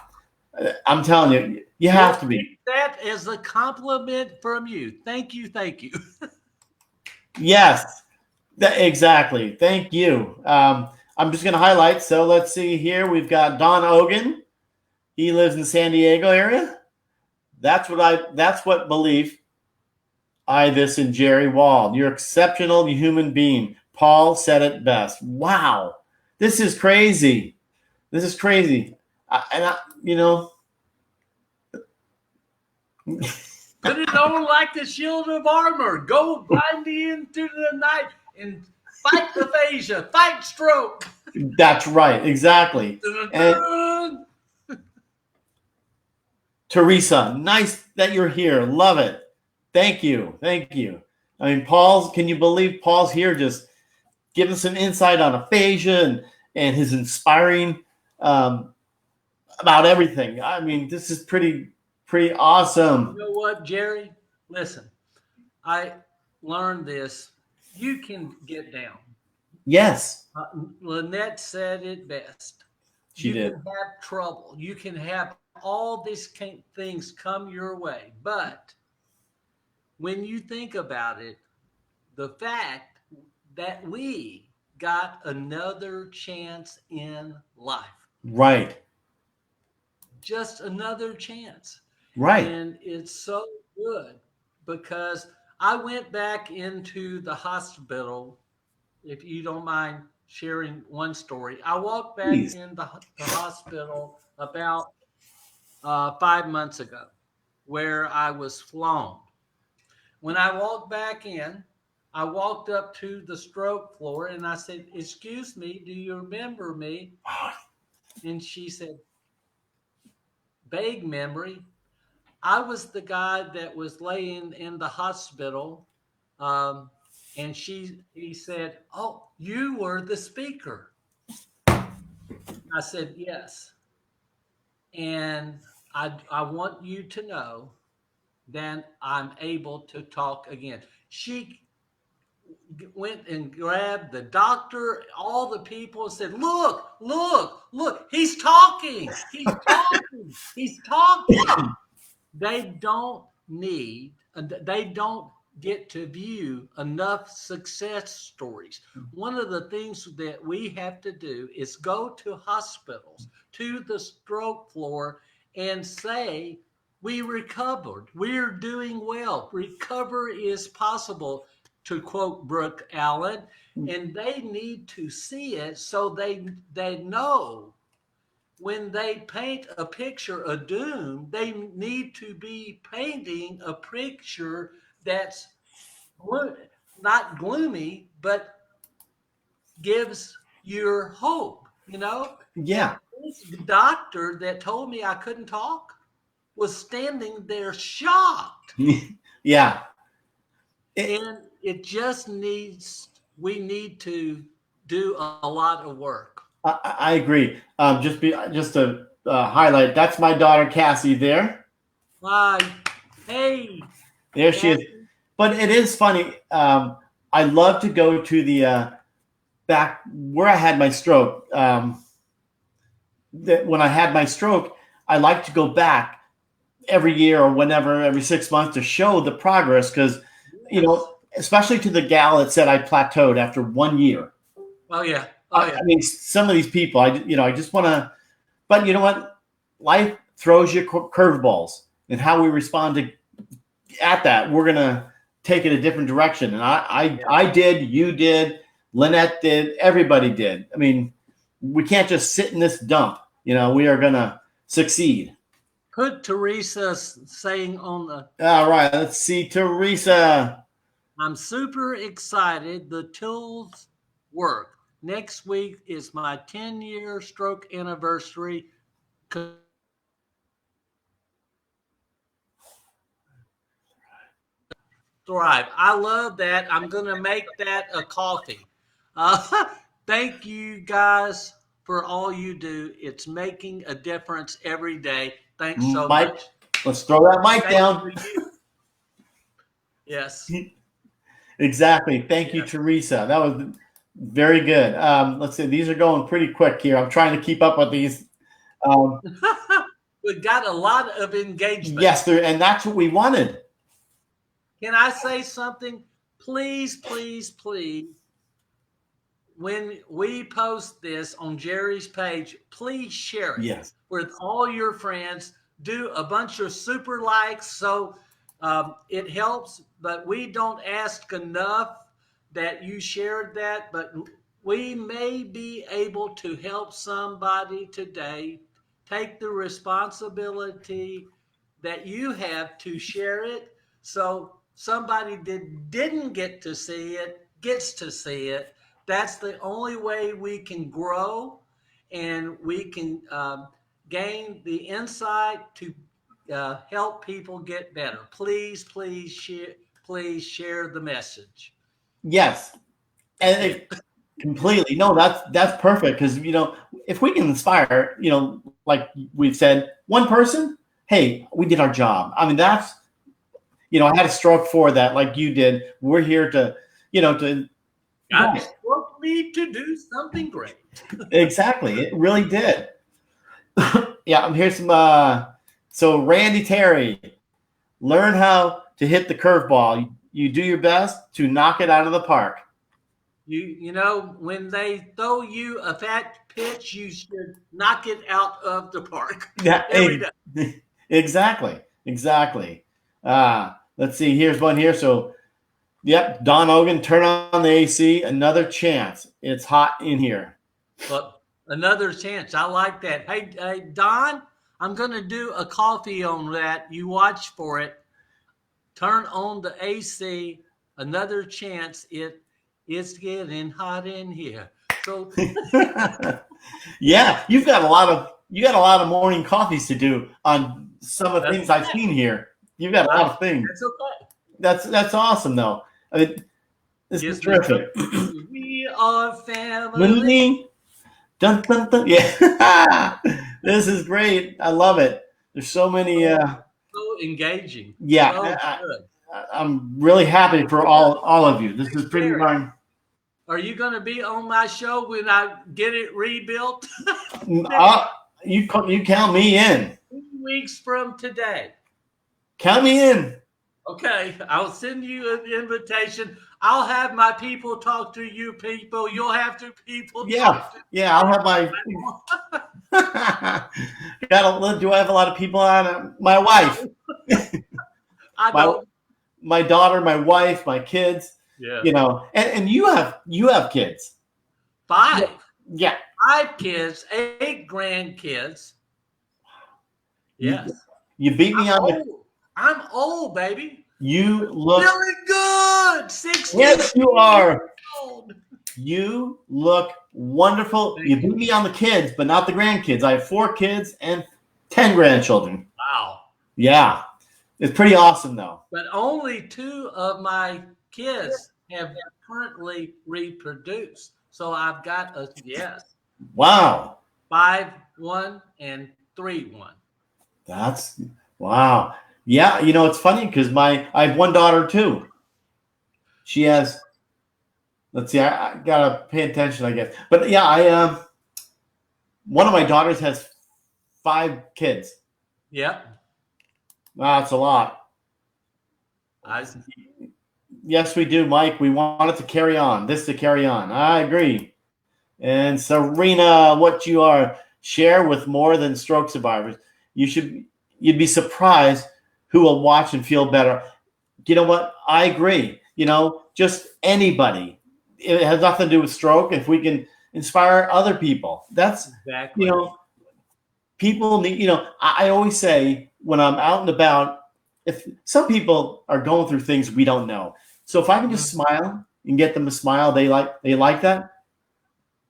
I'm telling you, you have to be. That is a compliment from you. Thank you. Thank you. Yes, exactly. Thank you. I'm just going to highlight. So let's see here. We've got Don Ogan. He lives in San Diego area. That's what belief this and Jerry Wald. You're exceptional human being. Paul said it best. Wow. This is crazy. This is crazy. You know. Put it on like the shield of armor. Go blindly into the night and fight aphasia, fight stroke. That's right. Exactly. And Teresa, nice that you're here. Love it. Thank you. Thank you. I mean, can you believe Paul's here just giving some insight on aphasia and his inspiring about everything. I mean, this is pretty awesome. You know what, Jerry? Listen, I learned this. You can get down. Yes. Lynette said it best. She did. You can have trouble. You can have all these things come your way. But when you think about it, the fact that we got another chance in life. Right. Just another chance. Right. And it's so good because I went back into the hospital, if you don't mind sharing one story. I walked back in the hospital about 5 months ago where I was flown. When I walked back in, I walked up to the stroke floor and I said, "Excuse me, do you remember me?" And she said, "Vague memory. I was the guy that was laying in the hospital." And he said, "Oh, you were the speaker." I said, "Yes." And I want you to know that I'm able to talk again. She went and grabbed the doctor, all the people, and said, "Look, look, look, he's talking. He's talking. He's talking." They don't get to view enough success stories. One of the things that we have to do is go to hospitals, to the stroke floor, and say, "We recovered. We're doing well. Recover is possible," to quote Brooke Allen. And they need to see it so they know when they paint a picture of doom, they need to be painting a picture that's not gloomy, but gives your hope, you know? Yeah. And this doctor that told me I couldn't talk was standing there shocked. Yeah. And it just we need to do a lot of work. I agree. Just to highlight, that's my daughter Cassie there. Hey. There she is. But it is funny. I love to go to the back where I had my stroke. When I had my stroke, I like to go back every year or whenever, every 6 months to show the progress because, especially to the gal that said I plateaued after 1 year. Oh, yeah. Oh, yeah. I mean, some of these people, I just want to, But you know what? Life throws you curveballs, and how we respond to at that, we're gonna take it a different direction. And I did, you did, Lynette did, everybody did. I mean, we can't just sit in this dump. We are gonna succeed. Put Teresa's saying on the. All right, let's see, Teresa. I'm super excited. The tools work. Next week is my 10-year stroke anniversary. Thrive. I love that. I'm going to make that a coffee. Thank you guys for all you do. It's making a difference every day. Thanks so Mike, much. let's throw that mic Thank down. Yes. Exactly. Thank you, Teresa. That was very good. Let's see. These are going pretty quick here. I'm trying to keep up with these. We got a lot of engagement. Yes, and that's what we wanted. Can I say something? Please, please, please. When we post this on Jerry's page, please share it with all your friends. Do a bunch of super likes so it helps, but we don't ask enough that you shared that, but we may be able to help somebody today. Take the responsibility that you have to share it, so somebody that didn't get to see it gets to see it. That's the only way we can grow, and we can gain the insight to help people get better. Please, please share the message. Yes, and completely. No, that's perfect, because if we can inspire, like we've said, one person, hey, we did our job. I mean, that's I had a stroke for that, like you did. We're here to God spoke me to do something great. Exactly, it really did. Yeah, here's some. So Randy Terry, learn how to hit the curveball. You do your best to knock it out of the park. When they throw you a fat pitch, you should knock it out of the park. Yeah, exactly. Let's see. Here's one here. So, yep, Don Ogan, turn on the AC. Another chance. It's hot in here. But another chance. I like that. Hey, Don, I'm going to do a coffee on that. You watch for it. Turn on the AC. Another chance. It's getting hot in here. So yeah, you got a lot of morning coffees to do on some of the things I've seen here. You've got a lot of things. That's okay. That's awesome though. I mean, this is terrific. We are family. Dun, dun, dun. Yeah. This is great. I love it. There's so many so engaging. Yeah. I'm really happy for all of you. This is pretty darn. Are you going to be on my show when I get it rebuilt? You count me in. 2 weeks from today. Count me in. Okay, I'll send you an invitation. I'll have my people talk to you people. You'll have to people talk to I'll have my. Do I have a lot of people on? My wife. My daughter, my wife, my kids. Yeah. And you have kids. 5. Yeah. 5 kids, 8 grandkids. Yes. You beat me on. I'm old, baby. You look feeling good. 60. Yes, you are. You look wonderful. You beat me on the kids, but not the grandkids. I have 4 kids and 10 grandchildren. Wow. Yeah. It's pretty awesome, though. But only 2 of my kids have currently reproduced. So I've got a yes. Wow. 5-1 and 3-1. That's wow. Yeah, it's funny because I have one daughter too. She has. Let's see. I gotta pay attention, I guess. But yeah, one of my daughters has 5 kids. Yep. Wow, that's a lot. Yes, we do, Mike. We want it to carry on. This to carry on. I agree. And Serena, what you are share with more than stroke survivors. You'd be surprised who will watch and feel better. You know what? I agree. Just anybody. It has nothing to do with stroke. If we can inspire other people, that's, Exactly. people need, I always say when I'm out and about, if some people are going through things we don't know. So if I can just smile and get them a smile, they like that,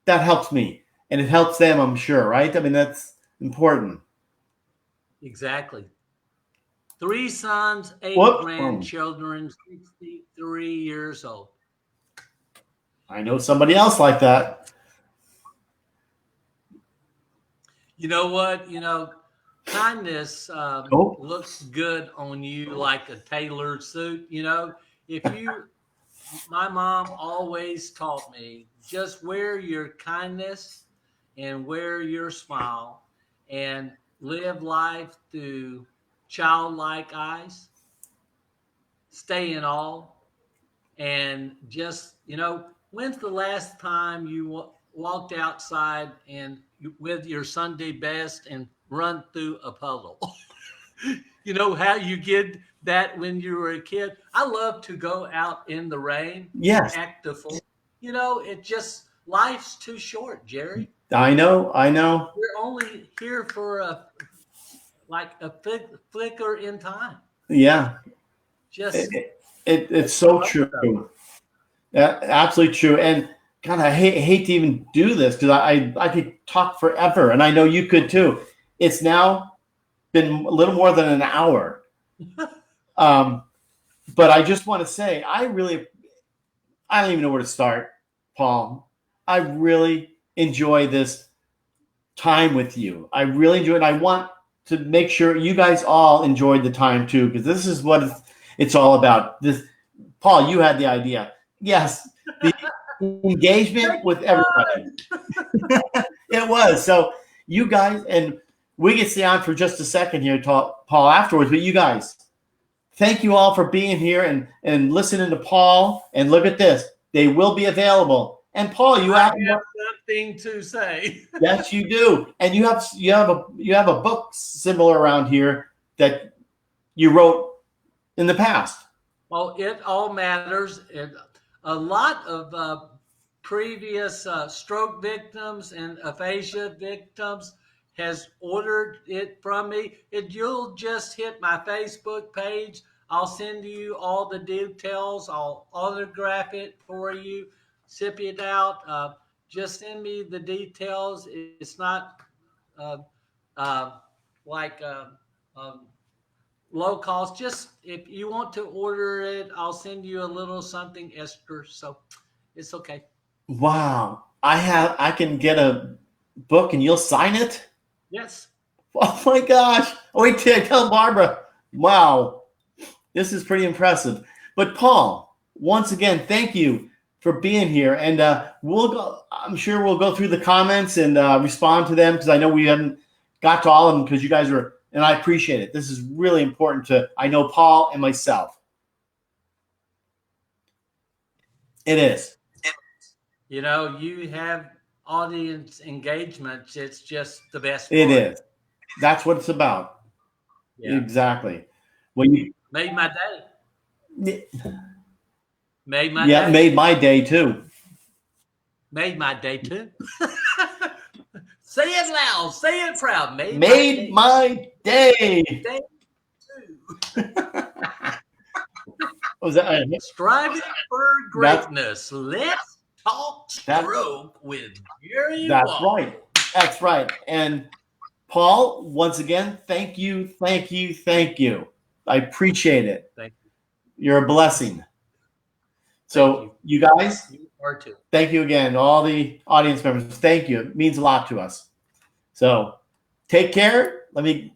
that helps me. And it helps them, I'm sure, right? I mean, that's important. Exactly. 3 sons, 8 Whoop. grandchildren, 63 years old. I know somebody else like that. You know what? Kindness Oh, looks good on you like a tailored suit. If you, my mom always taught me just wear your kindness and wear your smile and live life through childlike eyes, stay in awe, and just when's the last time you walked outside and with your Sunday best and run through a puddle? You know how you get that when you were a kid? I love to go out in the rain and yes. act a fool. It just life's too short, Jerry. I know. I know. We're only here for a flicker in time. Yeah. It, Just it's make the so most true. of it. Absolutely true. And God, I hate to even do this because I could talk forever, and I know you could too. It's now been a little more than an hour. Um, but I just want to say, I don't even know where to start, Paul. I really enjoy this time with you. I really enjoy it. I want to make sure you guys all enjoyed the time too, because this is what it's all about. This, Paul, you had the idea. Yes, the engagement Make it with everybody. fun. It was. So you guys, and we can stay on for just a second here, talk, Paul, afterwards. But you guys, thank you all for being here and listening to Paul. And look at this; they will be available. And Paul, you I have have something to say. yes, you do, and you have a book similar around here that you wrote in the past. Well, it all matters. A lot of previous stroke victims and aphasia victims has ordered it from me. You'll just hit my Facebook page. I'll send you all the details. I'll autograph it for you, ship it out. Just send me the details. It's not uh, uh, like um, low cost. Just if you want to order it, I'll send you a little something extra. So it's okay. Wow, I can get a book and you'll sign it. Yes. Oh my gosh! Oh, wait till I tell Barbara. Wow, this is pretty impressive. But Paul, once again, thank you for being here, and we'll go. I'm sure we'll go through the comments and respond to them because I know we haven't got to all of them because you guys were, and I appreciate it. This is really important to I know Paul and myself. It is. You have audience engagements. It's just the best It part. is. That's what it's about. Yeah. Exactly. When you Made my day. Made my yeah, day. made my day too. Made my day too. Say it loud. Say it proud. Made my Made day. my day. Day too. Was that Striving for that's greatness. Let's talk that stroke with Jerry that's Wall. right. That's right. And Paul, once again, thank you, thank you, thank you. I appreciate it. Thank you. You're a blessing. Thank you. So you guys, You are too. thank you again. All the audience members, thank you. It means a lot to us. So take care. Let me